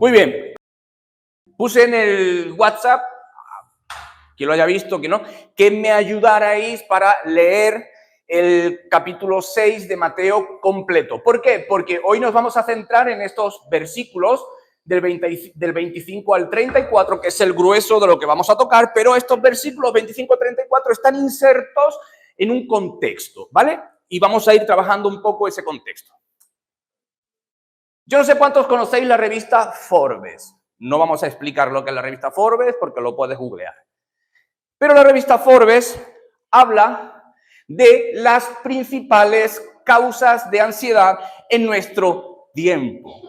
Muy bien. Puse en el WhatsApp, quien lo haya visto, que no, que me ayudarais para leer el capítulo 6 de Mateo completo. ¿Por qué? Porque hoy nos vamos a centrar en estos versículos del 25 al 34, que es el grueso de lo que vamos a tocar, pero estos versículos 25 al 34 están insertos en un contexto, ¿vale? Y vamos a ir trabajando un poco ese contexto. Yo no sé cuántos conocéis la revista Forbes. No vamos a explicar lo que es la revista Forbes porque lo puedes googlear. Pero la revista Forbes habla de las principales causas de ansiedad en nuestro tiempo.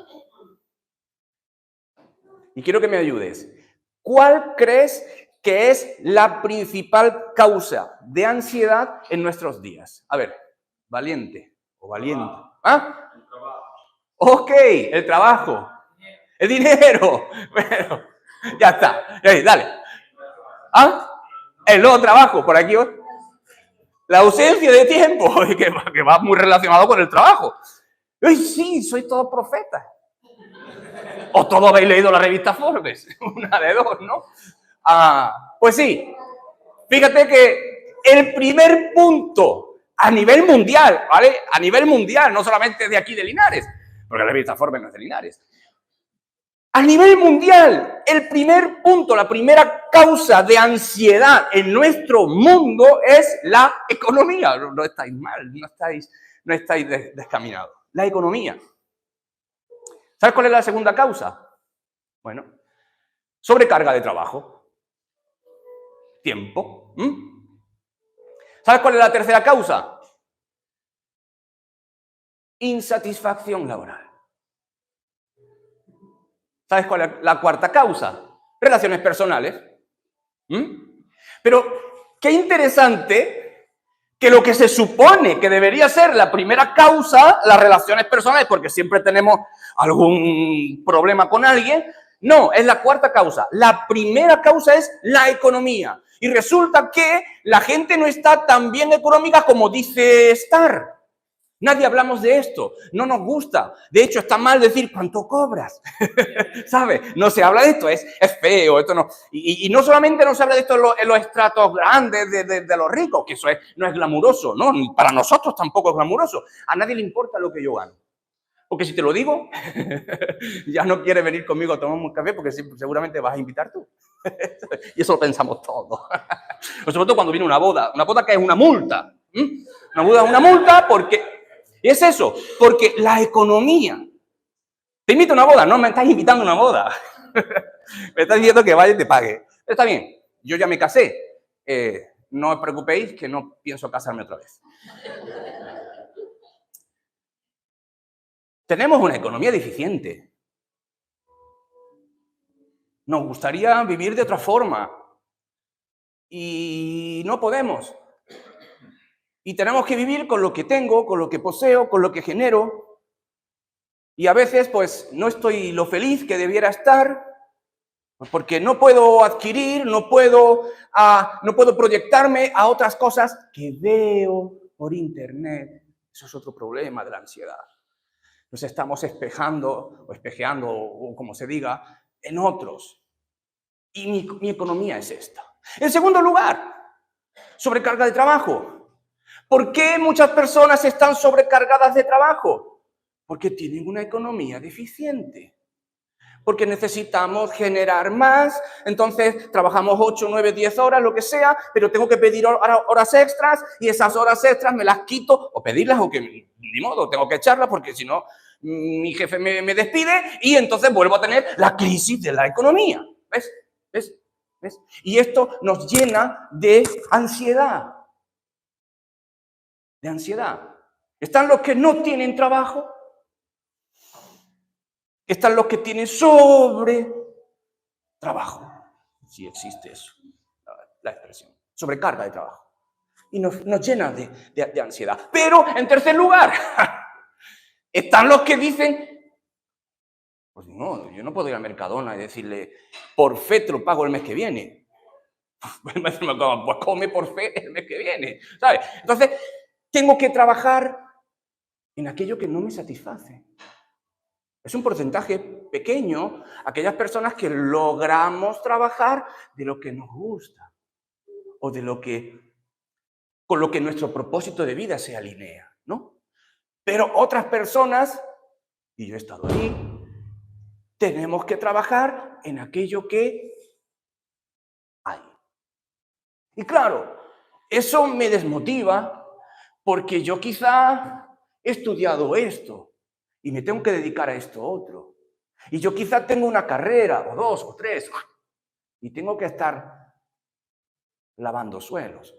Y quiero que me ayudes. ¿Cuál crees que es la principal causa de ansiedad en nuestros días? A ver, valiente o valiente. ¿Ah? El trabajo. Ok, el trabajo. El dinero. Bueno, ya está. Dale. ¿Ah? El nuevo trabajo, por aquí. La ausencia de tiempo, que va muy relacionado con el trabajo. ¡Ay, sí! Soy todo profeta. O todo habéis leído la revista Forbes. Una de dos, ¿no? Pues sí. Fíjate que el primer punto a nivel mundial, ¿vale? A nivel mundial, no solamente de aquí de Linares, porque la revista Forbes no es de Linares. A nivel mundial, el primer punto, la primera causa de ansiedad en nuestro mundo es la economía. No estáis mal, no estáis descaminados. La economía. ¿Sabes cuál es la segunda causa? Bueno, sobrecarga de trabajo. Tiempo. ¿Sabes cuál es la tercera causa? Insatisfacción laboral. ¿Sabes cuál es la cuarta causa? Relaciones personales. Pero qué interesante que lo que se supone que debería ser la primera causa, las relaciones personales, porque siempre tenemos algún problema con alguien, no, es la cuarta causa. La primera causa es la economía. Y resulta que la gente no está tan bien económica como dice estar. Nadie hablamos de esto, no nos gusta. De hecho, está mal decir cuánto cobras, ¿sabes? No se habla de esto, es feo, esto no. Y no solamente no se habla de esto en los estratos grandes de los ricos, que eso no es glamuroso, ¿no? Para nosotros tampoco es glamuroso. A nadie le importa lo que yo gano. Porque si te lo digo, ya no quieres venir conmigo a tomar un café porque seguramente vas a invitar tú. Y eso lo pensamos todos. Sobre todo cuando viene una boda que es una multa. Una boda es una multa porque... Y es eso, porque la economía... Te invito a una boda, no me estás invitando a una boda. Me estás diciendo que vaya y te pague. Está bien, yo ya me casé. No os preocupéis que no pienso casarme otra vez. Tenemos una economía deficiente. Nos gustaría vivir de otra forma. Y no podemos. Y tenemos que vivir con lo que tengo, con lo que poseo, con lo que genero. Y a veces, pues, no estoy lo feliz que debiera estar, porque no puedo adquirir, no puedo proyectarme a otras cosas que veo por internet. Eso es otro problema de la ansiedad. Nos estamos espejeando, o como se diga, en otros. Y mi economía es esta. En segundo lugar, sobrecarga de trabajo. ¿Por qué muchas personas están sobrecargadas de trabajo? Porque tienen una economía deficiente. Porque necesitamos generar más, entonces trabajamos 8, 9, 10 horas, lo que sea, pero tengo que pedir horas extras y esas horas extras me las quito o pedirlas o que ni modo, tengo que echarlas porque si no mi jefe me despide y entonces vuelvo a tener la crisis de la economía. ¿Ves? Y esto nos llena de ansiedad. De ansiedad. Están los que no tienen trabajo. Están los que tienen sobre trabajo. Sí existe eso, la expresión. Sobrecarga de trabajo. Y nos llena de ansiedad. Pero, en tercer lugar, están los que dicen, pues no, yo no puedo ir a Mercadona y decirle, por fe te lo pago el mes que viene. Pues come por fe el mes que viene, ¿sabes? Entonces, tengo que trabajar en aquello que no me satisface. Es un porcentaje pequeño aquellas personas que logramos trabajar de lo que nos gusta o de lo que, con lo que nuestro propósito de vida se alinea, ¿no? Pero otras personas, y yo he estado ahí, tenemos que trabajar en aquello que hay. Y claro, eso me desmotiva porque yo quizá he estudiado esto y me tengo que dedicar a esto otro. Y yo quizá tengo una carrera, o dos, o tres, y tengo que estar lavando suelos,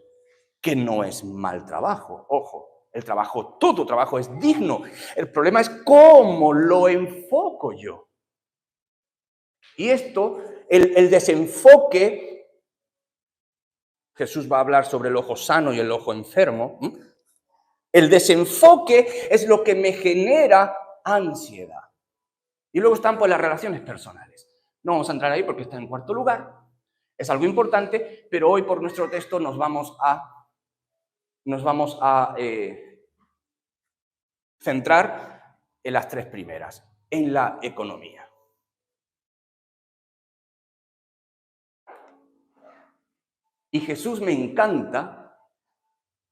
que no es mal trabajo, ojo, el trabajo, todo trabajo es digno. El problema es cómo lo enfoco yo. Y esto, el desenfoque, Jesús va a hablar sobre el ojo sano y el ojo enfermo, el desenfoque es lo que me genera ansiedad. Y luego están pues las relaciones personales. No vamos a entrar ahí porque está en cuarto lugar. Es algo importante, pero hoy por nuestro texto nos vamos a centrar en las tres primeras, en la economía. Y Jesús me encanta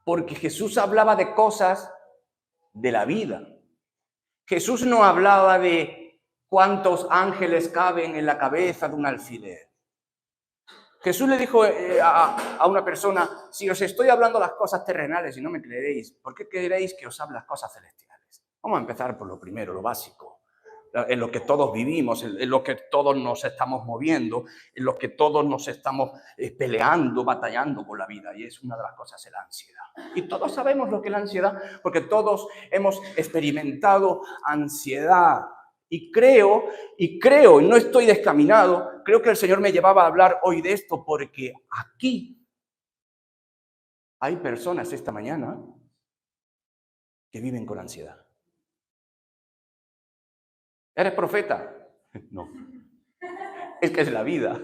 porque Jesús hablaba de cosas de la vida. Jesús no hablaba de cuántos ángeles caben en la cabeza de un alfiler. Jesús le dijo a una persona, si os estoy hablando las cosas terrenales y no me creeréis, ¿por qué queréis que os hable las cosas celestiales? Vamos a empezar por lo primero, lo básico, en lo que todos vivimos, en lo que todos nos estamos moviendo, en lo que todos nos estamos peleando, batallando con la vida, y es una de las cosas, es la ansiedad. Y todos sabemos lo que es la ansiedad, porque todos hemos experimentado ansiedad. Y creo, y no estoy descaminado, creo que el Señor me llevaba a hablar hoy de esto porque aquí hay personas esta mañana que viven con ansiedad. ¿Eres profeta? No. Es que es la vida.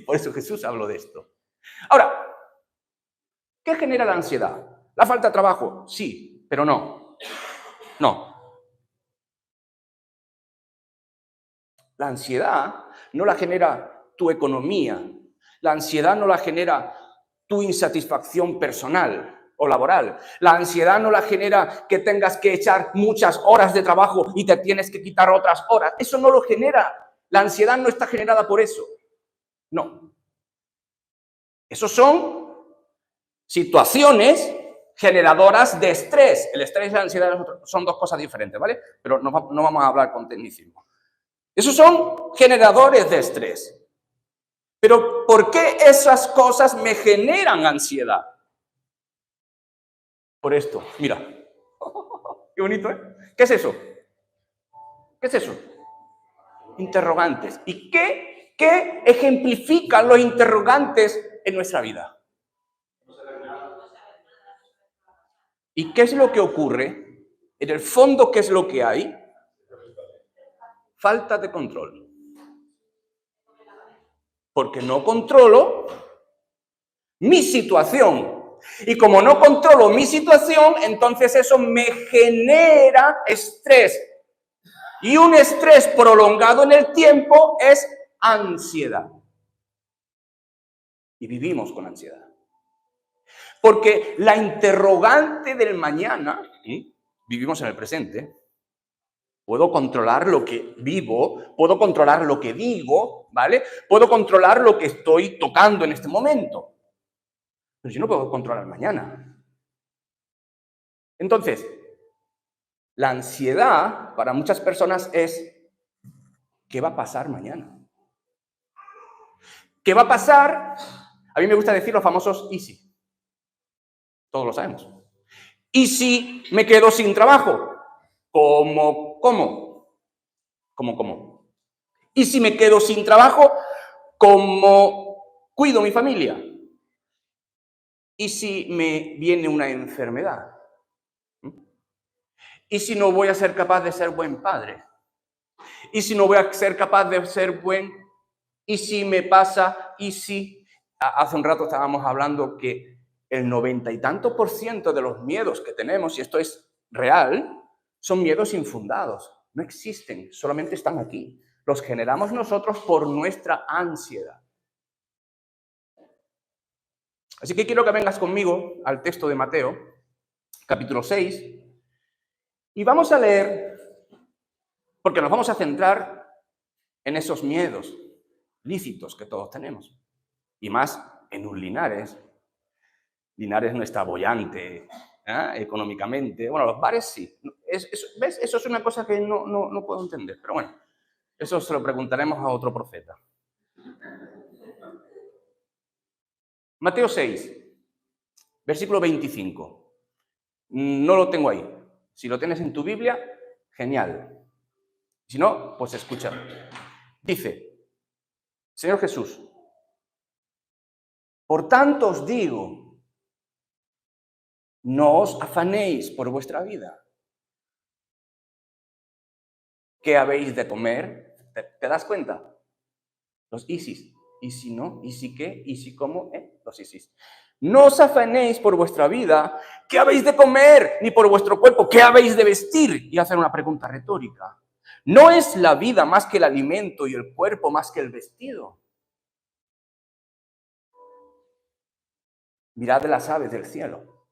Por eso Jesús habló de esto. Ahora, ¿qué genera la ansiedad? ¿La falta de trabajo? Sí, pero no. No. La ansiedad no la genera tu economía. La ansiedad no la genera tu insatisfacción personal o laboral. La ansiedad no la genera que tengas que echar muchas horas de trabajo y te tienes que quitar otras horas. Eso no lo genera. La ansiedad no está generada por eso. No. Esos son situaciones generadoras de estrés. El estrés y la ansiedad son dos cosas diferentes, ¿vale? Pero no vamos a hablar con tecnicismo. Esos son generadores de estrés. Pero ¿por qué esas cosas me generan ansiedad? Por esto, mira. Qué bonito, ¿eh? ¿Qué es eso? ¿Qué es eso? Interrogantes. ¿Y qué ejemplifican los interrogantes en nuestra vida? ¿Y qué es lo que ocurre? En el fondo, ¿qué es lo que hay? Falta de control. Porque no controlo mi situación. Y como no controlo mi situación, entonces eso me genera estrés. Y un estrés prolongado en el tiempo es ansiedad. Y vivimos con ansiedad. Porque la interrogante del mañana, vivimos en el presente, puedo controlar lo que vivo, puedo controlar lo que digo, ¿vale? Puedo controlar lo que estoy tocando en este momento. Pero yo no puedo controlar mañana. Entonces, la ansiedad para muchas personas es, ¿qué va a pasar mañana? ¿Qué va a pasar? A mí me gusta decir los famosos y si. Todos lo sabemos. ¿Y si me quedo sin trabajo? ¿Cómo? ¿Y si me quedo sin trabajo? ¿Cómo cuido mi familia? ¿Y si me viene una enfermedad? ¿Y si no voy a ser capaz de ser buen padre? ¿Y si no voy a ser capaz de ser buen? ¿Y si me pasa? ¿Y si? Hace un rato estábamos hablando que el 90 y tanto% de los miedos que tenemos, y esto es real, son miedos infundados. no existen, solamente están aquí. Los generamos nosotros por nuestra ansiedad. Así que quiero que vengas conmigo al texto de Mateo, capítulo 6, y vamos a leer, porque nos vamos a centrar en esos miedos lícitos que todos tenemos, y más en un Linares. Linares no está boyante económicamente. Bueno, los bares sí. ¿Ves? Eso es una cosa que no puedo entender, pero bueno, eso se lo preguntaremos a otro profeta. Mateo 6, versículo 25. No lo tengo ahí. Si lo tienes en tu Biblia, genial. Si no, pues escucha. Dice, Señor Jesús, por tanto os digo, no os afanéis por vuestra vida. ¿Qué habéis de comer? ¿Te das cuenta? Los ISIS. ¿Y si no? ¿Y si qué? ¿Y si cómo? Los ISIS. No os afanéis por vuestra vida. ¿Qué habéis de comer? Ni por vuestro cuerpo. ¿Qué habéis de vestir? Y hacer una pregunta retórica. ¿No es la vida más que el alimento y el cuerpo más que el vestido? Mirad de las aves del cielo,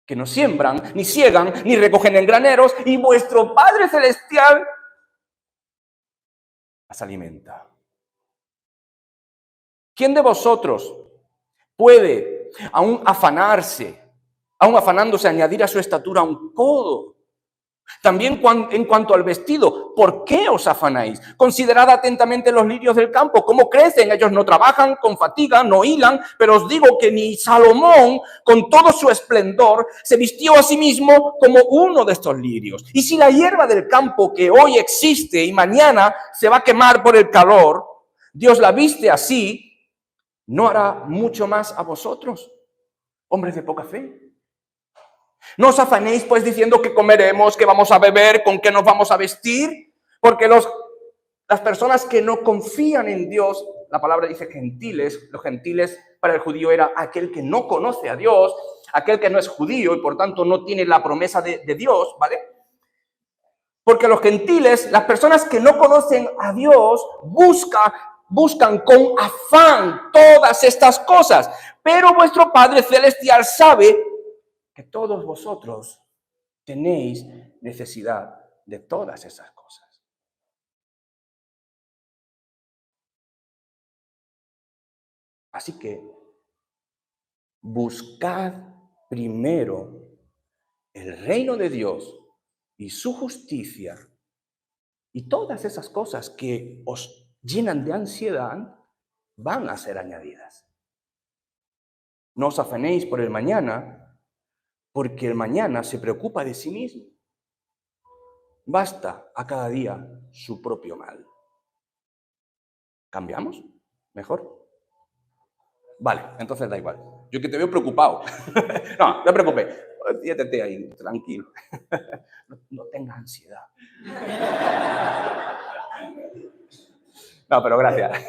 que no siembran, ni siegan, ni recogen en graneros, y vuestro Padre Celestial las alimenta. ¿Quién de vosotros puede, aún afanándose, añadir a su estatura un codo? También en cuanto al vestido, ¿por qué os afanáis? Considerad atentamente los lirios del campo, cómo crecen. Ellos no trabajan con fatiga, no hilan, pero os digo que ni Salomón, con todo su esplendor, se vistió a sí mismo como uno de estos lirios. Y si la hierba del campo que hoy existe y mañana se va a quemar por el calor, Dios la viste así, ¿no hará mucho más a vosotros, hombres de poca fe? No os afanéis pues diciendo qué comeremos, qué vamos a beber, con qué nos vamos a vestir, porque las personas que no confían en Dios, la palabra dice gentiles, los gentiles para el judío era aquel que no conoce a Dios, aquel que no es judío y por tanto no tiene la promesa de Dios, ¿vale? Porque los gentiles, las personas que no conocen a Dios, buscan con afán todas estas cosas, pero vuestro Padre Celestial sabe que todos vosotros tenéis necesidad de todas esas cosas. Así que buscad primero el reino de Dios y su justicia, y todas esas cosas que os llenan de ansiedad van a ser añadidas. No os afanéis por el mañana, porque el mañana se preocupa de sí mismo. Basta a cada día su propio mal. ¿Cambiamos? ¿Mejor? Vale, entonces da igual. Yo que te veo preocupado. No te preocupes. Siéntate ahí, tranquilo. No tengas ansiedad. No, pero gracias.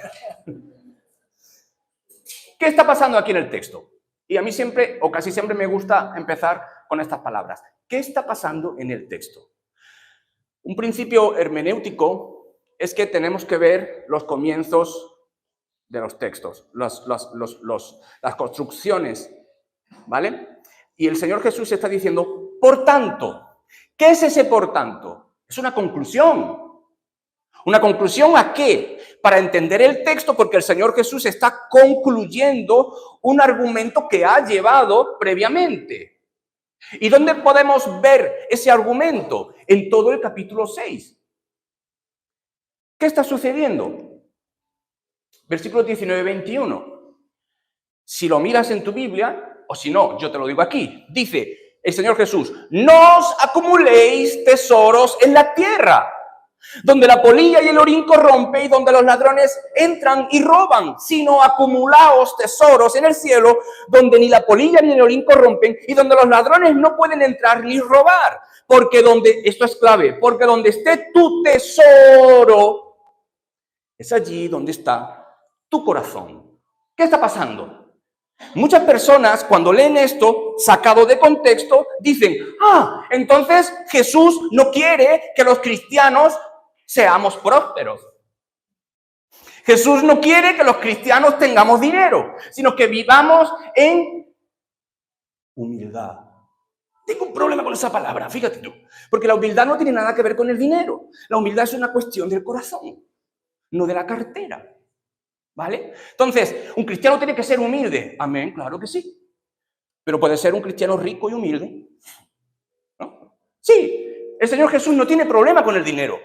¿Qué está pasando aquí en el texto? Y a mí siempre, o casi siempre, me gusta empezar con estas palabras. ¿Qué está pasando en el texto? Un principio hermenéutico es que tenemos que ver los comienzos de los textos, las construcciones, ¿vale? Y el Señor Jesús está diciendo, por tanto. ¿Qué es ese por tanto? Es una conclusión. ¿Una conclusión a qué? Para entender el texto, porque el Señor Jesús está concluyendo un argumento que ha llevado previamente. ¿Y dónde podemos ver ese argumento? En todo el capítulo 6. ¿Qué está sucediendo? Versículos 19-21. Si lo miras en tu Biblia, o si no, yo te lo digo aquí, dice el Señor Jesús, no os acumuléis tesoros en la tierra, donde la polilla y el orín corrompe y donde los ladrones entran y roban, sino acumulaos tesoros en el cielo, donde ni la polilla ni el orín corrompen y donde los ladrones no pueden entrar ni robar. Porque esto es clave, porque donde esté tu tesoro, es allí donde está tu corazón. ¿Qué está pasando? Muchas personas, cuando leen esto, sacado de contexto, dicen, entonces Jesús no quiere que los cristianos seamos prósperos. Jesús no quiere que los cristianos tengamos dinero, sino que vivamos en humildad. Tengo un problema con esa palabra, fíjate tú, porque la humildad no tiene nada que ver con el dinero. La humildad es una cuestión del corazón, no de la cartera. ¿Vale? Entonces, ¿un cristiano tiene que ser humilde? Amén, claro que sí. Pero puede ser un cristiano rico y humilde, ¿no? Sí, el Señor Jesús no tiene problema con el dinero.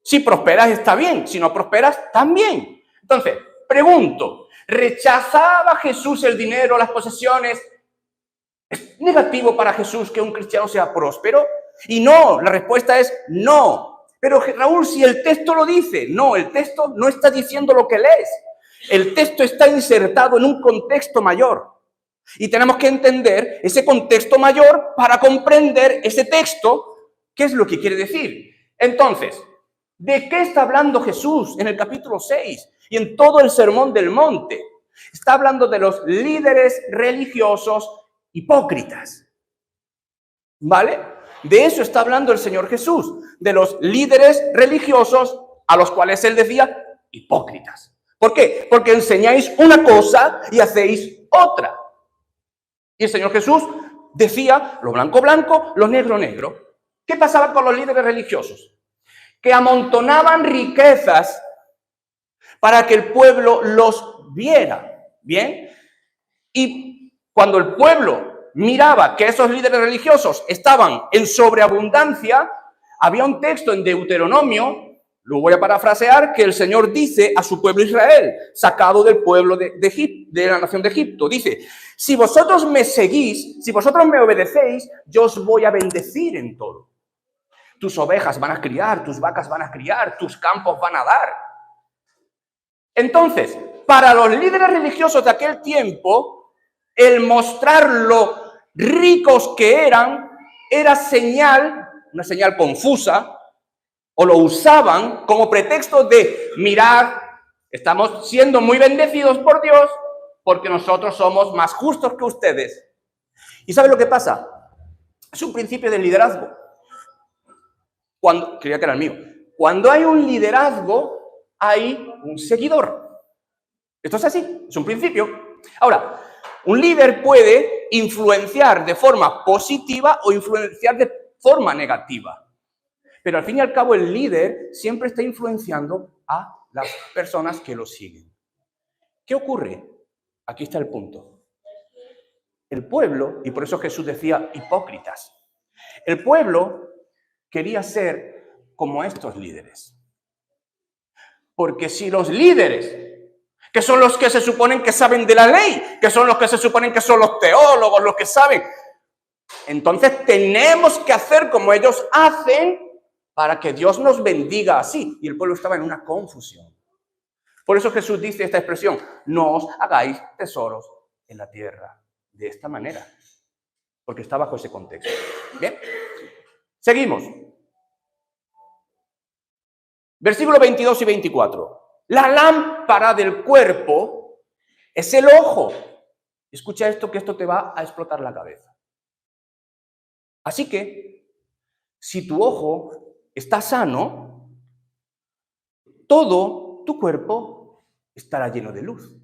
Si prosperas está bien, si no prosperas también. Entonces, pregunto, ¿rechazaba Jesús el dinero, las posesiones? ¿Es negativo para Jesús que un cristiano sea próspero? Y no, la respuesta es no. Pero Raúl, si el texto lo dice, no, el texto no está diciendo lo que lees. El texto está insertado en un contexto mayor. Y tenemos que entender ese contexto mayor para comprender ese texto, qué es lo que quiere decir. Entonces, ¿de qué está hablando Jesús en el capítulo 6 y en todo el Sermón del Monte? Está hablando de los líderes religiosos hipócritas. ¿Vale? De eso está hablando el Señor Jesús, de los líderes religiosos a los cuales él decía hipócritas. ¿Por qué? Porque enseñáis una cosa y hacéis otra. Y el Señor Jesús decía lo blanco blanco, lo negro negro. ¿Qué pasaba con los líderes religiosos? Que amontonaban riquezas para que el pueblo los viera. ¿Bien? Y cuando el pueblo miraba que esos líderes religiosos estaban en sobreabundancia, había un texto en Deuteronomio, lo voy a parafrasear, que el Señor dice a su pueblo Israel, sacado del pueblo de la nación de Egipto, dice, si vosotros me seguís, si vosotros me obedecéis, yo os voy a bendecir en todo. Tus ovejas van a criar, tus vacas van a criar, tus campos van a dar. Entonces, para los líderes religiosos de aquel tiempo, el mostrar lo ricos que eran, era señal, una señal confusa, o lo usaban como pretexto de mirar, estamos siendo muy bendecidos por Dios porque nosotros somos más justos que ustedes. ¿Y sabe lo que pasa? Es un principio del liderazgo. Creía que era el mío. Cuando hay un liderazgo, hay un seguidor. Esto es así, es un principio. Ahora, un líder puede influenciar de forma positiva o influenciar de forma negativa. Pero al fin y al cabo el líder siempre está influenciando a las personas que lo siguen. ¿Qué ocurre? Aquí está el punto. El pueblo, y por eso Jesús decía hipócritas, el pueblo quería ser como estos líderes. Porque si los líderes, que son los que se suponen que saben de la ley, que son los que se suponen que son los teólogos, los que saben, entonces tenemos que hacer como ellos hacen para que Dios nos bendiga así. Y el pueblo estaba en una confusión. Por eso Jesús dice esta expresión, no os hagáis tesoros en la tierra. De esta manera. Porque está bajo ese contexto. Bien. Seguimos. Versículos 22 y 24. La lámpara del cuerpo es el ojo. Escucha esto, que esto te va a explotar la cabeza. Así que, si tu ojo está sano, todo tu cuerpo estará lleno de luz.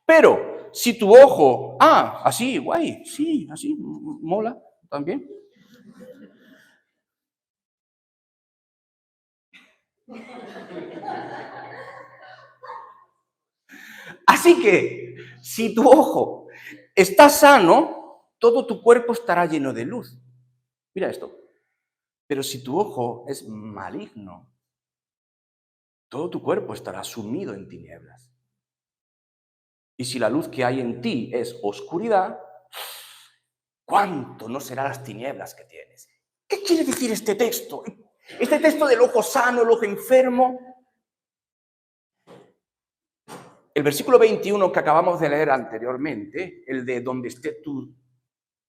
Pero si tu ojo, así, guay, sí, así, mola también. Así que, si tu ojo está sano, todo tu cuerpo estará lleno de luz. Mira esto. Pero si tu ojo es maligno, todo tu cuerpo estará sumido en tinieblas. Y si la luz que hay en ti es oscuridad, ¿cuánto no serán las tinieblas que tienes? ¿Qué quiere decir este texto? Este texto del ojo sano, el ojo enfermo. El versículo 21 que acabamos de leer anteriormente, el de donde esté tu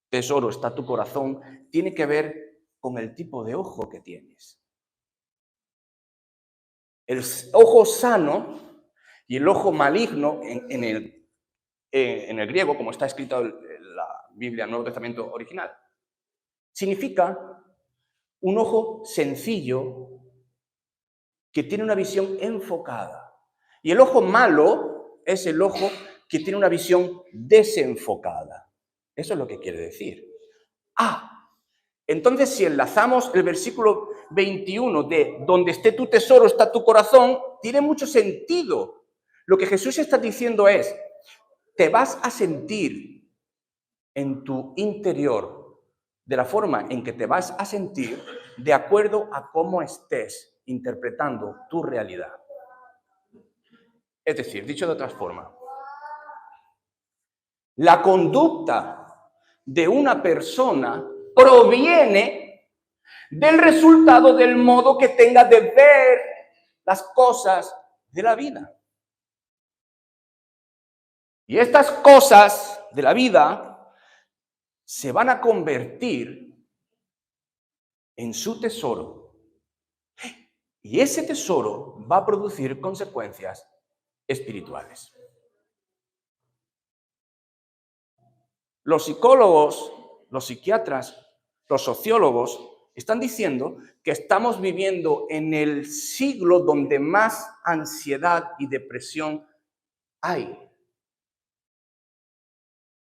tesoro, está tu corazón, tiene que ver con el tipo de ojo que tienes. El ojo sano y el ojo maligno, en en el griego, como está escrito en la Biblia, el Nuevo Testamento original, significa un ojo sencillo que tiene una visión enfocada. Y el ojo malo es el ojo que tiene una visión desenfocada. Eso es lo que quiere decir. Entonces si enlazamos el versículo 21 de donde esté tu tesoro está tu corazón, tiene mucho sentido. Lo que Jesús está diciendo es, te vas a sentir en tu interior de la forma en que te vas a sentir de acuerdo a cómo estés interpretando tu realidad. Es decir, dicho de otra forma, la conducta de una persona proviene del resultado del modo que tenga de ver las cosas de la vida. Y estas cosas de la vida se van a convertir en su tesoro. Y ese tesoro va a producir consecuencias espirituales. Los psicólogos, los psiquiatras, los sociólogos están diciendo que estamos viviendo en el siglo donde más ansiedad y depresión hay.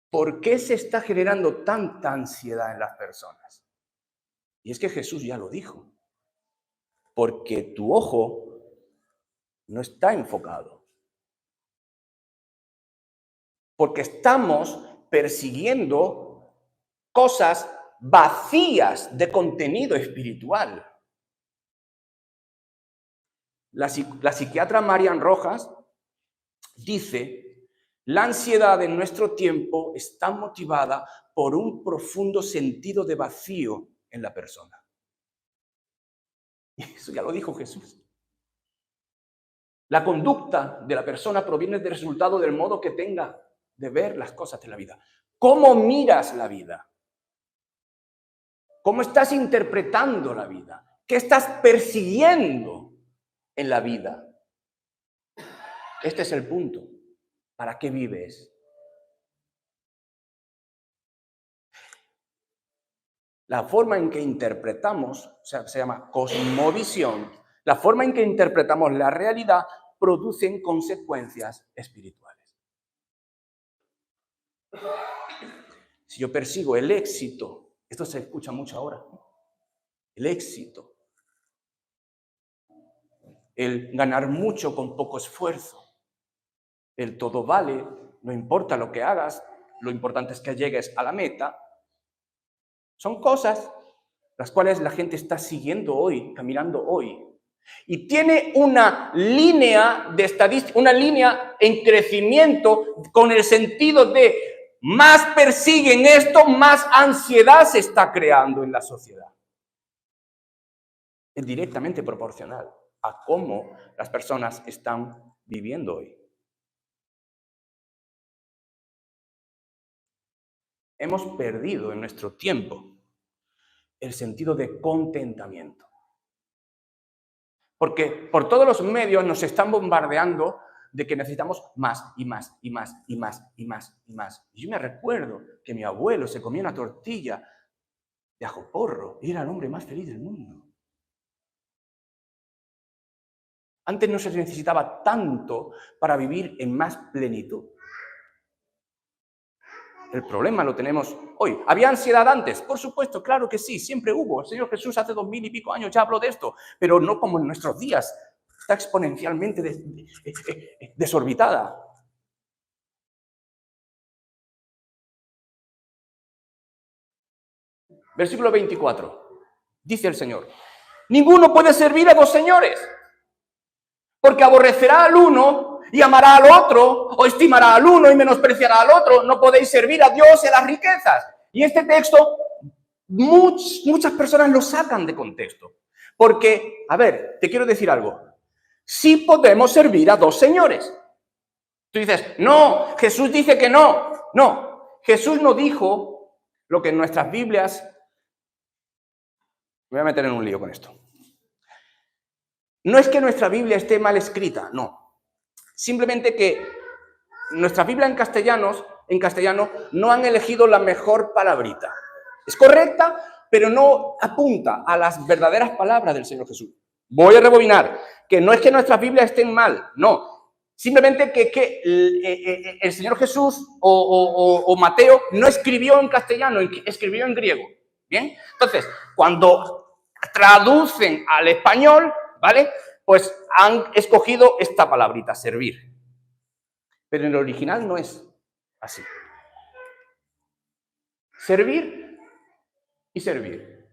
¿Por qué se está generando tanta ansiedad en las personas? Y es que Jesús ya lo dijo. Porque tu ojo no está enfocado. Porque estamos persiguiendo cosas vacías de contenido espiritual. La psiquiatra Marian Rojas dice, la ansiedad en nuestro tiempo está motivada por un profundo sentido de vacío en la persona. Y eso ya lo dijo Jesús. La conducta de la persona proviene del resultado del modo que tenga de ver las cosas de la vida. ¿Cómo miras la vida? ¿Cómo estás interpretando la vida? ¿Qué estás persiguiendo en la vida? Este es el punto. ¿Para qué vives? La forma en que interpretamos, se llama cosmovisión, la forma en que interpretamos la realidad producen consecuencias espirituales. Si yo persigo el éxito, esto se escucha mucho ahora, ¿no? El éxito, el ganar mucho con poco esfuerzo, el todo vale, no importa lo que hagas, lo importante es que llegues a la meta. Son cosas las cuales la gente está siguiendo hoy, caminando hoy. Y tiene una línea de estadística, una línea en crecimiento con el sentido de más persiguen esto, más ansiedad se está creando en la sociedad. Es directamente proporcional a cómo las personas están viviendo hoy. Hemos perdido en nuestro tiempo el sentido de contentamiento. Porque por todos los medios nos están bombardeando de que necesitamos más y más y más y más y más y más. Y yo me recuerdo que mi abuelo se comía una tortilla de ajo porro y era el hombre más feliz del mundo. Antes no se necesitaba tanto para vivir en más plenitud. El problema lo tenemos hoy. ¿Había ansiedad antes? Por supuesto, claro que sí, siempre hubo. El Señor Jesús hace 2000 y pico años ya habló de esto, pero no como en nuestros días. Está exponencialmente desorbitada. Versículo 24. Dice el Señor, ninguno puede servir a dos señores, porque aborrecerá al uno y amará al otro, o estimará al uno y menospreciará al otro. No podéis servir a Dios y a las riquezas. Y este texto, muchas personas lo sacan de contexto. Porque, a ver, te quiero decir algo. Sí podemos servir a dos señores. Tú dices, no, Jesús dice que no. No, Jesús no dijo lo que en nuestras Biblias... Me voy a meter en un lío con esto. No es que nuestra Biblia esté mal escrita, no. Simplemente que nuestra Biblia en castellano no han elegido la mejor palabrita. Es correcta, pero no apunta a las verdaderas palabras del Señor Jesús. Voy a rebobinar, que no es que nuestras Biblias estén mal, no. Simplemente que el Señor Jesús o Mateo no escribió en castellano, escribió en griego. ¿Bien? Entonces, cuando traducen al español, ¿vale? Pues han escogido esta palabrita, servir. Pero en el original no es así. Servir y servir.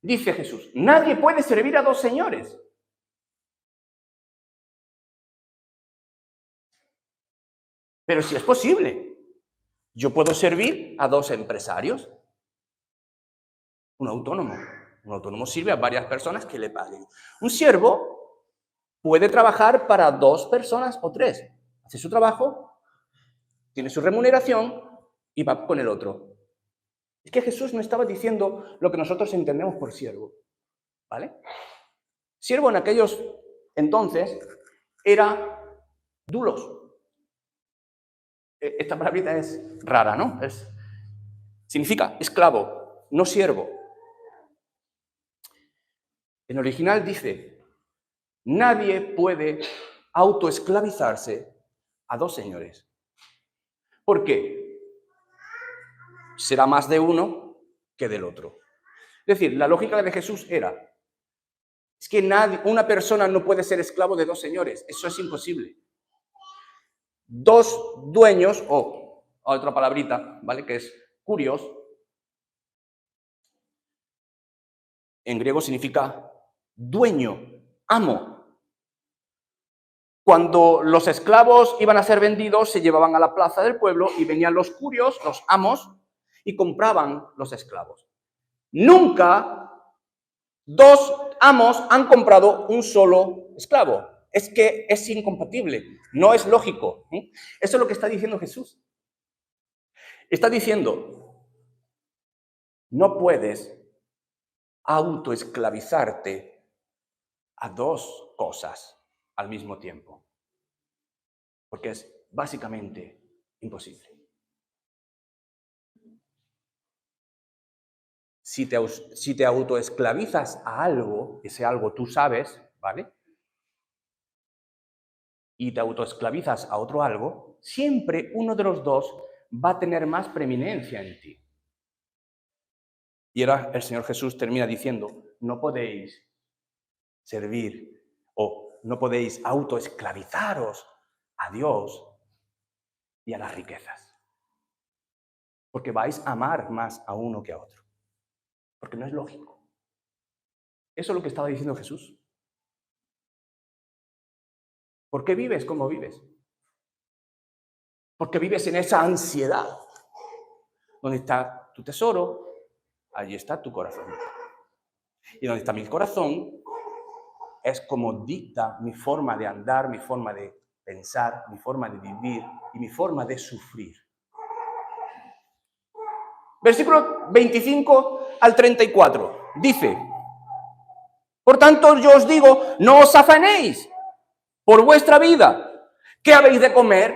Dice Jesús, nadie puede servir a dos señores. Pero si es posible, yo puedo servir a dos empresarios. Un autónomo sirve a varias personas que le paguen. Un siervo puede trabajar para dos personas o tres. Hace su trabajo, tiene su remuneración y va con el otro. Es que Jesús no estaba diciendo lo que nosotros entendemos por siervo, ¿vale? Siervo en aquellos entonces era dulos. Esta palabrita es rara, ¿no? Significa esclavo, no siervo. En original dice, nadie puede autoesclavizarse a dos señores. ¿Por qué? Será más de uno que del otro. Es decir, la lógica de Jesús era, es que una persona no puede ser esclavo de dos señores, eso es imposible. Dos dueños, o otra palabrita, ¿vale? Que es kurios, en griego significa dueño, amo. Cuando los esclavos iban a ser vendidos, se llevaban a la plaza del pueblo y venían los kurios, los amos, y compraban los esclavos. Nunca dos amos han comprado un solo esclavo. Es que es incompatible, no es lógico. Eso es lo que está diciendo Jesús. Está diciendo, no puedes autoesclavizarte a dos cosas al mismo tiempo, porque es básicamente imposible. Si te autoesclavizas a algo, ese algo tú sabes, ¿vale? Y te autoesclavizas a otro algo, siempre uno de los dos va a tener más preeminencia en ti. Y ahora el Señor Jesús termina diciendo, no podéis servir o no podéis autoesclavizaros a Dios y a las riquezas. Porque vais a amar más a uno que a otro. Porque no es lógico. Eso es lo que estaba diciendo Jesús. ¿Por qué vives como vives? Porque vives en esa ansiedad. Donde está tu tesoro, allí está tu corazón. Y donde está mi corazón, es como dicta mi forma de andar, mi forma de pensar, mi forma de vivir y mi forma de sufrir. Versículo 25 al 34. Dice, por tanto yo os digo, no os afanéis por vuestra vida, ¿qué habéis de comer?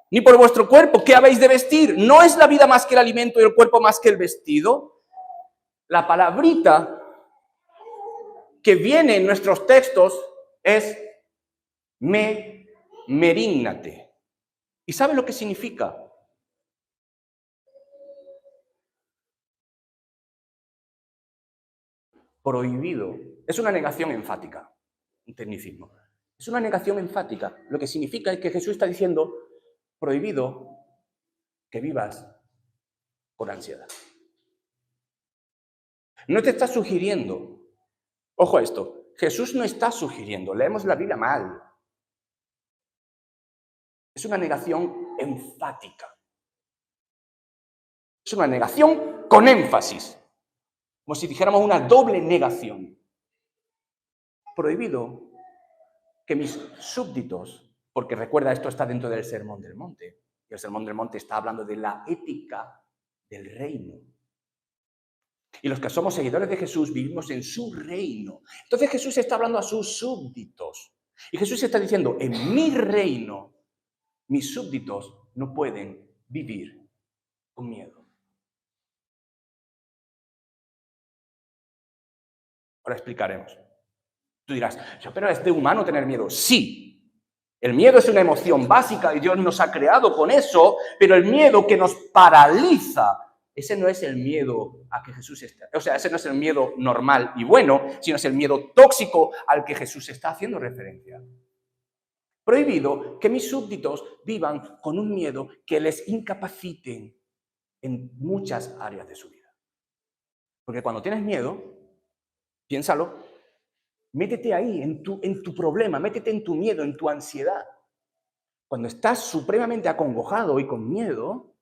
Ni por vuestro cuerpo, ¿qué habéis de vestir? ¿No es la vida más que el alimento y el cuerpo más que el vestido? La palabrita que viene en nuestros textos es merígnate. ¿Y sabe lo que significa? Prohibido. Es una negación enfática, un tecnicismo. Es una negación enfática. Lo que significa es que Jesús está diciendo, prohibido que vivas con ansiedad. No te está sugiriendo, ojo a esto, Jesús no está sugiriendo, leemos la Biblia mal. Es una negación enfática. Es una negación con énfasis. Como si dijéramos una doble negación. Prohibido que mis súbditos, porque recuerda, esto está dentro del Sermón del Monte, y el Sermón del Monte está hablando de la ética del reino. Y los que somos seguidores de Jesús vivimos en su reino. Entonces Jesús está hablando a sus súbditos. Y Jesús está diciendo, en mi reino mis súbditos no pueden vivir con miedo. Ahora explicaremos. Tú dirás, pero ¿es de humano tener miedo? Sí. El miedo es una emoción básica y Dios nos ha creado con eso, pero el miedo que nos paraliza, ese no es el miedo a que Jesús está. O sea, ese no es el miedo normal y bueno, sino es el miedo tóxico al que Jesús está haciendo referencia. Prohibido que mis súbditos vivan con un miedo que les incapacite en muchas áreas de su vida. Porque cuando tienes miedo, piénsalo, métete ahí, en tu problema, métete en tu miedo, en tu ansiedad. Cuando estás supremamente acongojado y con miedo,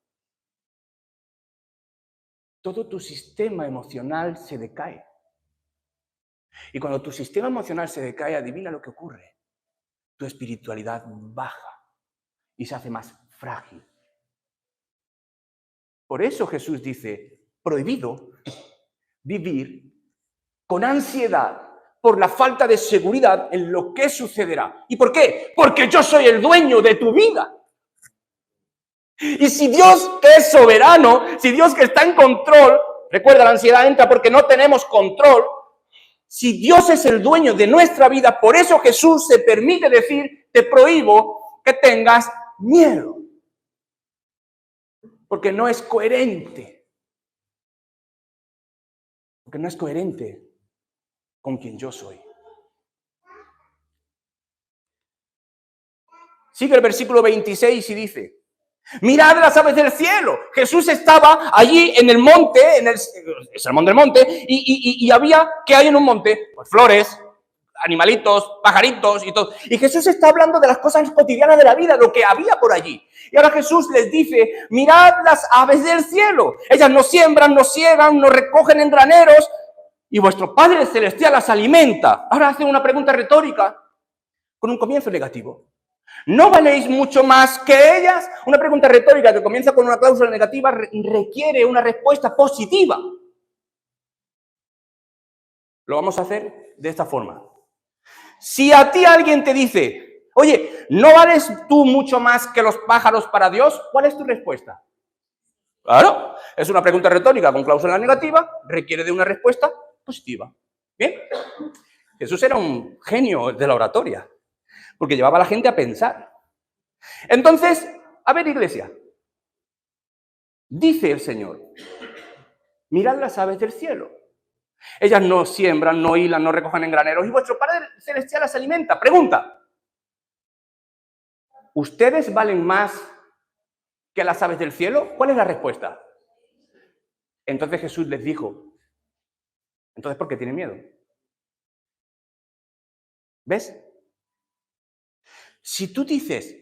todo tu sistema emocional se decae. Y cuando tu sistema emocional se decae, adivina lo que ocurre. Tu espiritualidad baja y se hace más frágil. Por eso Jesús dice, prohibido vivir con ansiedad por la falta de seguridad en lo que sucederá. ¿Y por qué? Porque yo soy el dueño de tu vida. Y si Dios, que es soberano, si Dios que está en control, recuerda, la ansiedad entra porque no tenemos control. Si Dios es el dueño de nuestra vida, por eso Jesús se permite decir, te prohíbo que tengas miedo. Porque no es coherente. Porque no es coherente con quien yo soy. Sigue el versículo 26 y dice, mirad las aves del cielo. Jesús estaba allí en el monte, en el sermón del monte, y había, ¿qué hay en un monte? Pues flores, animalitos, pajaritos y todo. Y Jesús está hablando de las cosas cotidianas de la vida, lo que había por allí. Y ahora Jesús les dice, mirad las aves del cielo. Ellas no siembran, no ciegan, no recogen en graneros, y vuestro Padre Celestial las alimenta. Ahora hace una pregunta retórica con un comienzo negativo. ¿No valéis mucho más que ellas? Una pregunta retórica que comienza con una cláusula negativa requiere una respuesta positiva. Lo vamos a hacer de esta forma. Si a ti alguien te dice, oye, ¿no vales tú mucho más que los pájaros para Dios? ¿Cuál es tu respuesta? Claro, es una pregunta retórica con cláusula negativa, requiere de una respuesta positiva. ¿Bien? Jesús era un genio de la oratoria, porque llevaba a la gente a pensar. Entonces, a ver, iglesia, dice el Señor, mirad las aves del cielo. Ellas no siembran, no hilan, no recogen en graneros, y vuestro Padre Celestial las alimenta. Pregunta, ¿ustedes valen más que las aves del cielo? ¿Cuál es la respuesta? Entonces Jesús les dijo, ¿entonces por qué tienen miedo? ¿Ves? Si tú dices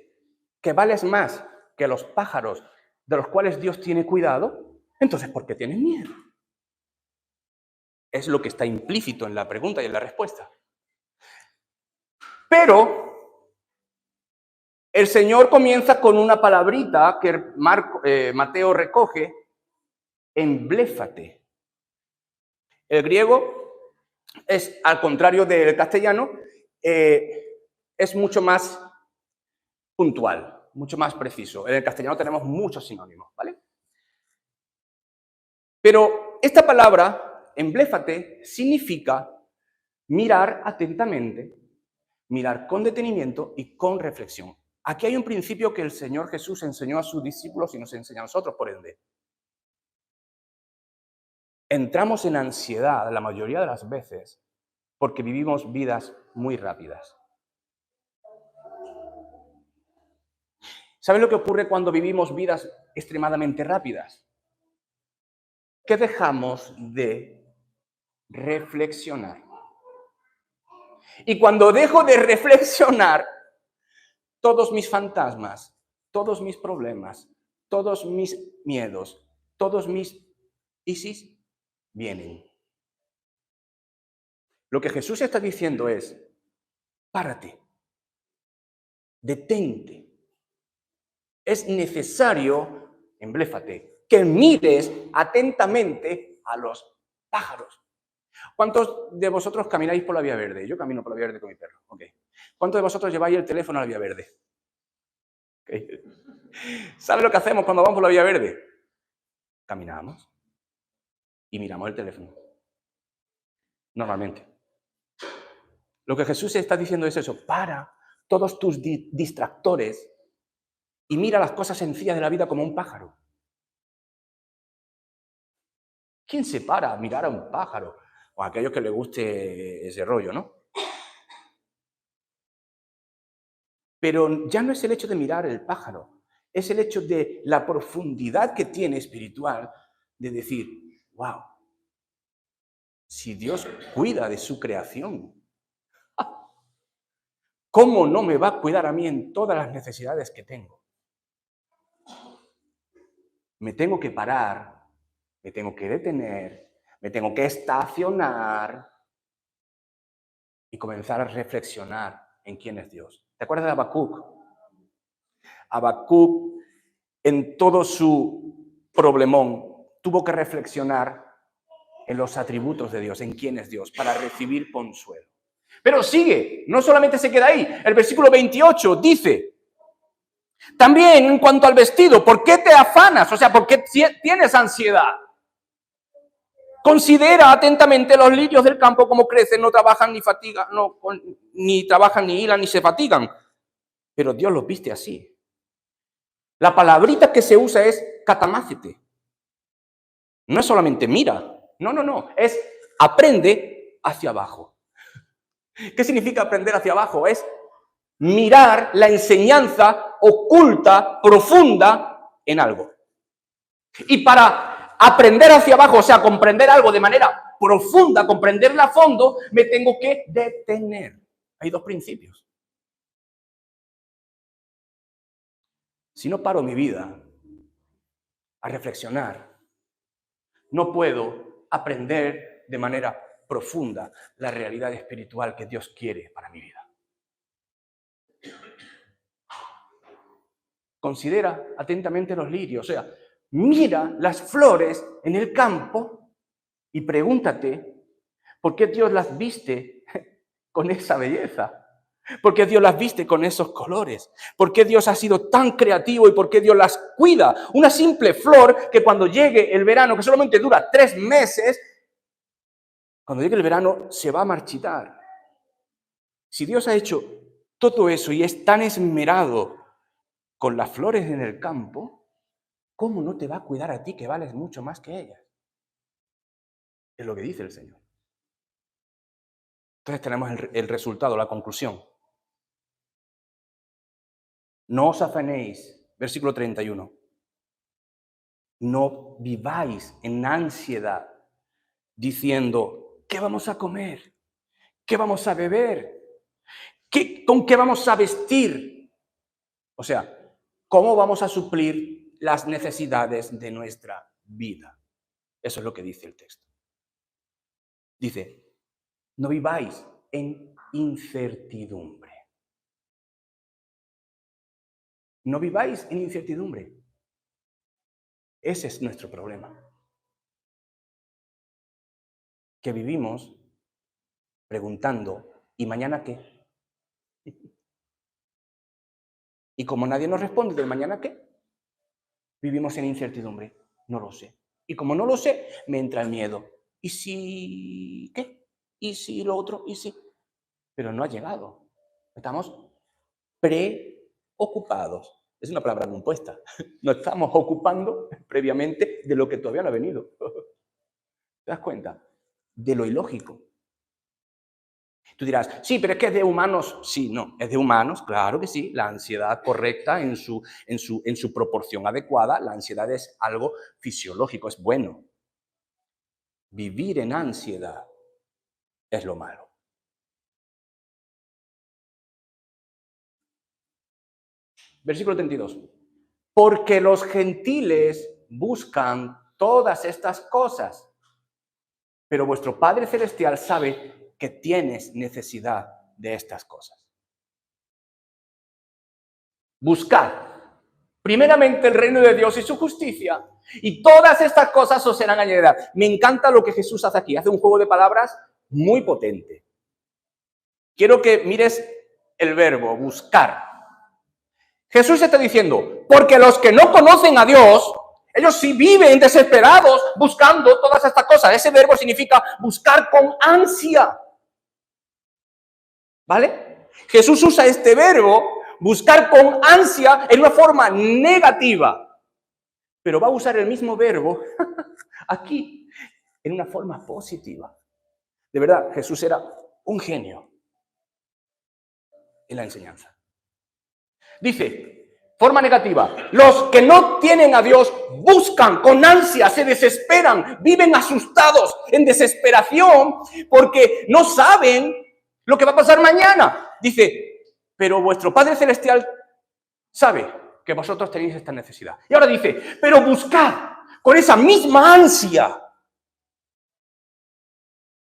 que vales más que los pájaros de los cuales Dios tiene cuidado, entonces ¿por qué tienes miedo? Es lo que está implícito en la pregunta y en la respuesta. Pero el Señor comienza con una palabrita que Mateo recoge, embléfate. El griego es, al contrario del castellano, es mucho más puntual, mucho más preciso. En el castellano tenemos muchos sinónimos, ¿vale? Pero esta palabra, embléfate, significa mirar atentamente, mirar con detenimiento y con reflexión. Aquí hay un principio que el Señor Jesús enseñó a sus discípulos y nos enseña a nosotros, por ende. Entramos en ansiedad la mayoría de las veces porque vivimos vidas muy rápidas. ¿Sabes lo que ocurre cuando vivimos vidas extremadamente rápidas? Que dejamos de reflexionar. Y cuando dejo de reflexionar, todos mis fantasmas, todos mis problemas, todos mis miedos, todos mis ISIS vienen. Lo que Jesús está diciendo es, párate, detente. Es necesario, embléfate, que mires atentamente a los pájaros. ¿Cuántos de vosotros camináis por la vía verde? Yo camino por la vía verde con mi perro. Okay. ¿Cuántos de vosotros lleváis el teléfono a la vía verde? ¿Sabe lo que hacemos cuando vamos por la vía verde? Caminamos y miramos el teléfono. Normalmente. Lo que Jesús está diciendo es eso: para todos tus distractores y mira las cosas sencillas de la vida como un pájaro. ¿Quién se para a mirar a un pájaro? O a aquellos que les guste ese rollo, ¿no? Pero ya no es el hecho de mirar el pájaro, es el hecho de la profundidad que tiene espiritual de decir, wow, si Dios cuida de su creación, ¿cómo no me va a cuidar a mí en todas las necesidades que tengo? Me tengo que parar, me tengo que detener, me tengo que estacionar y comenzar a reflexionar en quién es Dios. ¿Te acuerdas de Habacuc? Habacuc, en todo su problemón, tuvo que reflexionar en los atributos de Dios, en quién es Dios, para recibir consuelo. Pero sigue, no solamente se queda ahí. El versículo 28 dice, también en cuanto al vestido, ¿por qué te afanas? O sea, ¿por qué tienes ansiedad? Considera atentamente los lirios del campo, como crecen, no trabajan ni fatigan, ni trabajan ni hilan ni se fatigan. Pero Dios los viste así. La palabrita que se usa es catamácete. No es solamente mira, no, es aprende hacia abajo. ¿Qué significa aprender hacia abajo? Es mirar la enseñanza oculta, profunda en algo. Y para aprender hacia abajo, o sea, comprender algo de manera profunda, comprenderla a fondo, me tengo que detener. Hay dos principios. Si no paro mi vida a reflexionar, no puedo aprender de manera profunda la realidad espiritual que Dios quiere para mi vida. Considera atentamente los lirios, o sea, mira las flores en el campo y pregúntate por qué Dios las viste con esa belleza. ¿Por qué Dios las viste con esos colores? ¿Por qué Dios ha sido tan creativo y por qué Dios las cuida? Una simple flor que cuando llegue el verano, que solamente dura 3 meses, cuando llegue el verano se va a marchitar. Si Dios ha hecho todo eso y es tan esmerado con las flores en el campo, ¿cómo no te va a cuidar a ti que vales mucho más que ellas? Es lo que dice el Señor. Entonces tenemos el resultado, la conclusión. No os afanéis, versículo 31. No viváis en ansiedad diciendo, ¿qué vamos a comer? ¿Qué vamos a beber? ¿Con qué vamos a vestir? O sea, ¿cómo vamos a suplir las necesidades de nuestra vida? Eso es lo que dice el texto. Dice, no viváis en incertidumbre. No viváis en incertidumbre. Ese es nuestro problema. Que vivimos preguntando, ¿y mañana qué? Y como nadie nos responde del mañana qué, vivimos en incertidumbre. No lo sé. Y como no lo sé, me entra el miedo. ¿Y si qué? ¿Y si lo otro? ¿Y si? Pero no ha llegado. Estamos preocupados. Es una palabra compuesta. Nos estamos ocupando previamente de lo que todavía no ha venido. ¿Te das cuenta? De lo ilógico. Tú dirás, sí, pero es que es de humanos. Sí, no, es de humanos, claro que sí. La ansiedad correcta en su proporción adecuada, la ansiedad es algo fisiológico, es bueno. Vivir en ansiedad es lo malo. Versículo 32. Porque los gentiles buscan todas estas cosas, pero vuestro Padre Celestial sabe que tienes necesidad de estas cosas. Buscad primeramente el reino de Dios y su justicia, y todas estas cosas os serán añadidas. Me encanta lo que Jesús hace aquí. Hace un juego de palabras muy potente. Quiero que mires el verbo buscar. Jesús está diciendo, porque los que no conocen a Dios, ellos sí viven desesperados buscando todas estas cosas. Ese verbo significa buscar con ansia. ¿Vale? Jesús usa este verbo, buscar con ansia, en una forma negativa. Pero va a usar el mismo verbo aquí, en una forma positiva. De verdad, Jesús era un genio en la enseñanza. Dice, forma negativa, los que no tienen a Dios buscan con ansia, se desesperan, viven asustados, en desesperación, porque no saben lo que va a pasar mañana. Dice, pero vuestro Padre Celestial sabe que vosotros tenéis esta necesidad. Y ahora dice, pero buscad con esa misma ansia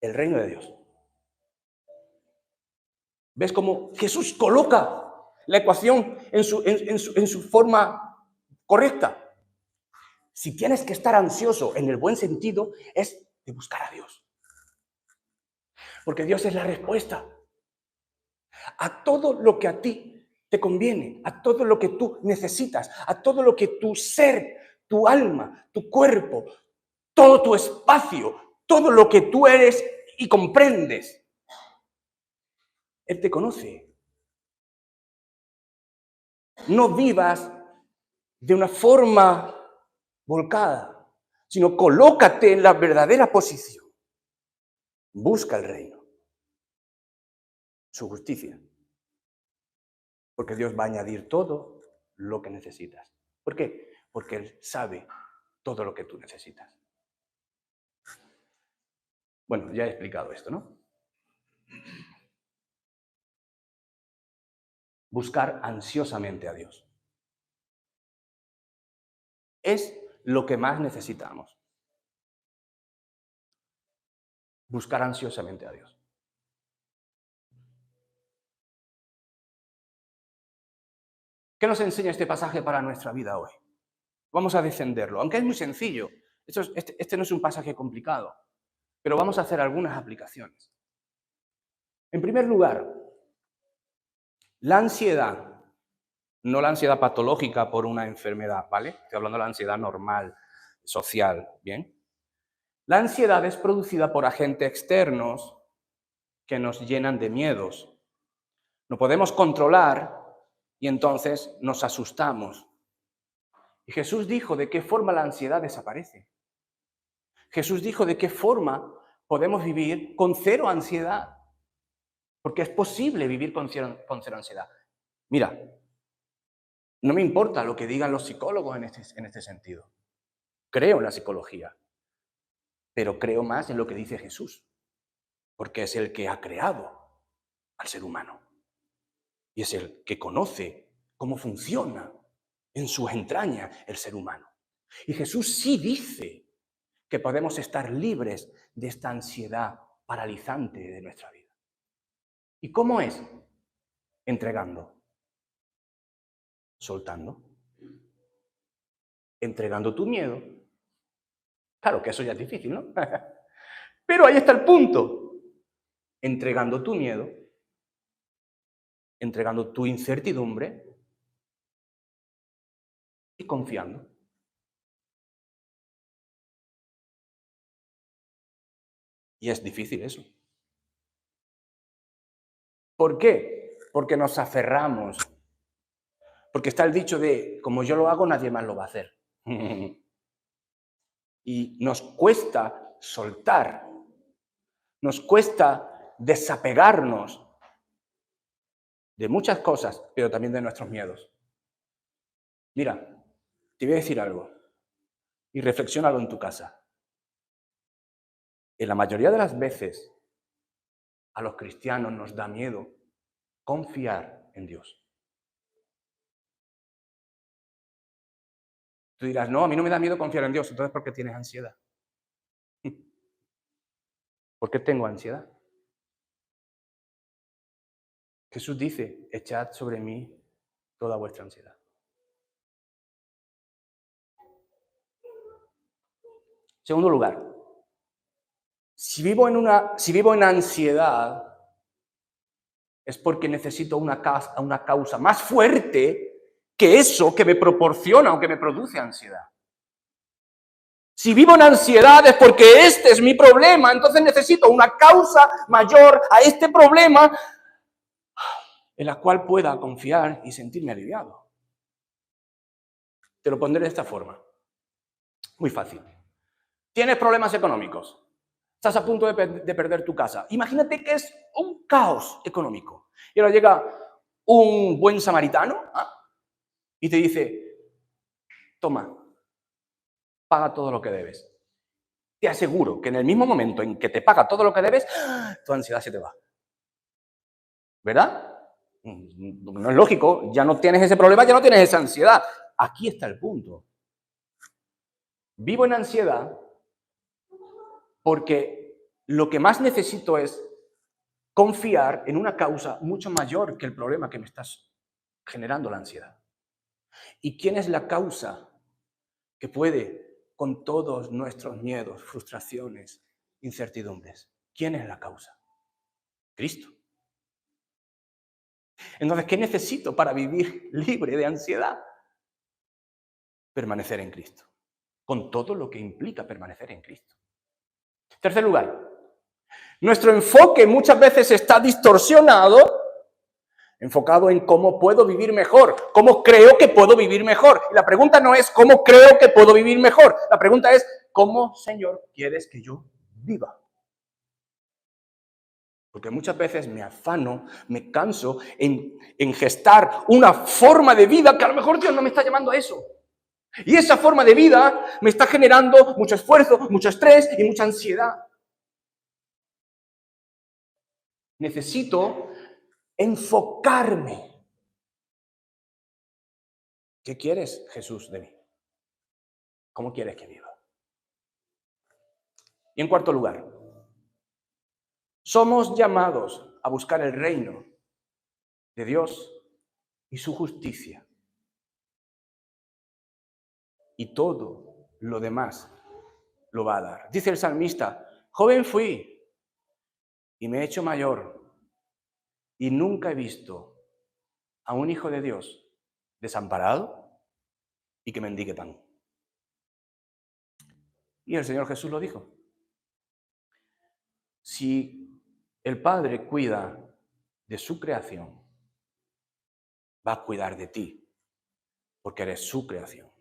el reino de Dios. ¿Ves cómo Jesús coloca la ecuación en su forma correcta? Si tienes que estar ansioso en el buen sentido, es de buscar a Dios. Porque Dios es la respuesta a todo lo que a ti te conviene, a todo lo que tú necesitas, a todo lo que tu ser, tu alma, tu cuerpo, todo tu espacio, todo lo que tú eres y comprendes. Él te conoce. No vivas de una forma volcada, sino colócate en la verdadera posición. Busca el reino, su justicia, porque Dios va a añadir todo lo que necesitas. ¿Por qué? Porque Él sabe todo lo que tú necesitas. Bueno, ya he explicado esto, ¿no? Buscar ansiosamente a Dios. Es lo que más necesitamos. Buscar ansiosamente a Dios. ¿Qué nos enseña este pasaje para nuestra vida hoy? Vamos a defenderlo, aunque es muy sencillo. Este no es un pasaje complicado, pero vamos a hacer algunas aplicaciones. En primer lugar, la ansiedad, no la ansiedad patológica por una enfermedad, ¿vale? Estoy hablando de la ansiedad normal, social, ¿bien? La ansiedad es producida por agentes externos que nos llenan de miedos. No podemos controlar y entonces nos asustamos. Y Jesús dijo de qué forma la ansiedad desaparece. Jesús dijo de qué forma podemos vivir con cero ansiedad. Porque es posible vivir con cero ansiedad. Mira, no me importa lo que digan los psicólogos en este sentido. Creo en la psicología, pero creo más en lo que dice Jesús, porque es el que ha creado al ser humano y es el que conoce cómo funciona en sus entrañas el ser humano. Y Jesús sí dice que podemos estar libres de esta ansiedad paralizante de nuestra vida. ¿Y cómo es? Entregando, soltando, entregando tu miedo. Claro que eso ya es difícil, ¿no? Pero ahí está el punto. Entregando tu miedo, entregando tu incertidumbre y confiando. Y es difícil eso. ¿Por qué? Porque nos aferramos. Porque está el dicho de, como yo lo hago, nadie más lo va a hacer. Y nos cuesta soltar. Nos cuesta desapegarnos de muchas cosas, pero también de nuestros miedos. Mira, te voy a decir algo y reflexiónalo en tu casa. En la mayoría de las veces, a los cristianos nos da miedo confiar en Dios. Tú dirás, no, a mí no me da miedo confiar en Dios, entonces ¿por qué tienes ansiedad? ¿Por qué tengo ansiedad? Jesús dice, echad sobre mí toda vuestra ansiedad. Segundo lugar, si vivo en ansiedad, es porque necesito una causa más fuerte que eso que me proporciona o que me produce ansiedad. Si vivo en ansiedad es porque este es mi problema, entonces necesito una causa mayor a este problema en la cual pueda confiar y sentirme aliviado. Te lo pondré de esta forma. Muy fácil. Tienes problemas económicos. Estás a punto de perder tu casa. Imagínate que es un caos económico. Y ahora llega un buen samaritano y te dice, toma, paga todo lo que debes. Te aseguro que en el mismo momento en que te paga todo lo que debes, tu ansiedad se te va. ¿Verdad? No es lógico, ya no tienes ese problema, ya no tienes esa ansiedad. Aquí está el punto. Vivo en ansiedad porque lo que más necesito es confiar en una causa mucho mayor que el problema que me estás generando la ansiedad. ¿Y quién es la causa que puede con todos nuestros miedos, frustraciones, incertidumbres? ¿Quién es la causa? Cristo. Entonces, ¿qué necesito para vivir libre de ansiedad? Permanecer en Cristo, con todo lo que implica permanecer en Cristo. Tercer lugar, nuestro enfoque muchas veces está distorsionado, enfocado en cómo puedo vivir mejor, cómo creo que puedo vivir mejor. Y la pregunta no es cómo creo que puedo vivir mejor, la pregunta es cómo, Señor, quieres que yo viva. Porque muchas veces me afano, me canso en gestar una forma de vida que a lo mejor Dios no me está llamando a eso. Y esa forma de vida me está generando mucho esfuerzo, mucho estrés y mucha ansiedad. Necesito enfocarme. ¿Qué quieres, Jesús, de mí? ¿Cómo quieres que viva? Y en cuarto lugar, somos llamados a buscar el reino de Dios y su justicia. Y todo lo demás lo va a dar. Dice el salmista, joven fui y me he hecho mayor y nunca he visto a un hijo de Dios desamparado y que mendigue pan. Y el Señor Jesús lo dijo. Si el Padre cuida de su creación, va a cuidar de ti, porque eres su creación.